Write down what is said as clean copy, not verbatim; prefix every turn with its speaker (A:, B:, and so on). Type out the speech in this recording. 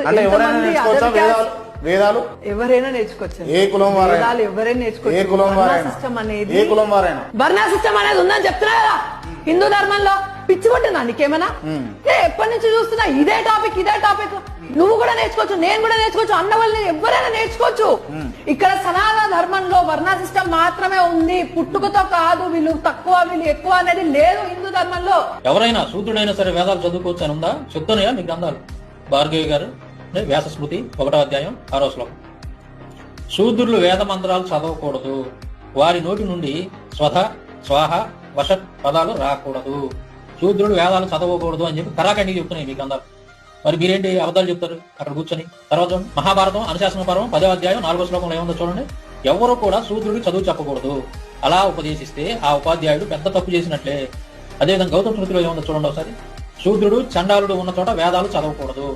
A: అంటే ఎవరైనా నేర్చుకోవచ్చా వేదాలు?
B: ఎవరైనా నేర్చుకోవచ్చు.
A: ఏ కులం వారైనా
B: ఎవరైనా నేర్చుకోవచ్చు.
A: ఏ కులం వారైనా
B: సిస్టమ్ అనేది
A: ఏ కులం వారైనా
B: వర్ణ సిస్టమ్ అనేది ఉందని చెప్తున్నా కదా. హిందూ ధర్మంలో పిచ్చి కొట్టిందా నీకేమన్నా? ఎప్పటి నుంచి చూస్తున్నా ఇదే టాపిక్. నువ్వు కూడా నేర్చుకోవచ్చు, నేను కూడా నేర్చుకోవచ్చు, అన్న వాళ్ళని ఎవరైనా నేర్చుకోవచ్చు. ఇక్కడ సనాతన ధర్మంలో వర్ణ సిస్టమ్ మాత్రమే ఉంది. పుట్టుకతో కాదు, వీళ్ళు తక్కువ వీళ్ళు ఎక్కువ అనేది లేదు హిందూ ధర్మంలో.
C: ఎవరైనా శూద్రుడైనా సరే వేదాలు చదువుకోవచ్చు అని ఉందా? చెప్తున్నాయా మీ గ్రంథాలు? భార్గవి గారు వ్యాస స్మృతి 1వ అధ్యాయం 6వ శ్లోకం. శూద్రులు వేద మంత్రాలు చదవకూడదు, వారి నోటి నుండి స్వధ స్వాహ వశ పదాలు రాకూడదు. శూద్రుడు వేదాలు చదవకూడదు అని చెప్పి కరాఖండికి చెప్తున్నాయి మీ గ్రంథాలు. మరి మీరేంటి అబద్ధాలు చెప్తారు అక్కడ కూర్చొని? తర్వాత మహాభారతం అనుశాసన పర్వం 10వ అధ్యాయం 4వ శ్లోకంలో ఏముందో చూడండి. ఎవరు కూడా శూద్రుడికి చదువు చెప్పకూడదు. అలా ఉపదేశిస్తే ఆ ఉపాధ్యాయుడు పెద్ద తప్పు చేసినట్లే. అదేవిధంగా గౌతమ స్మృతిలో ఏముందో చూడండి ఒకసారి. శూద్రుడు చండాలుడు ఉన్న చోట వేదాలు చదవకూడదు.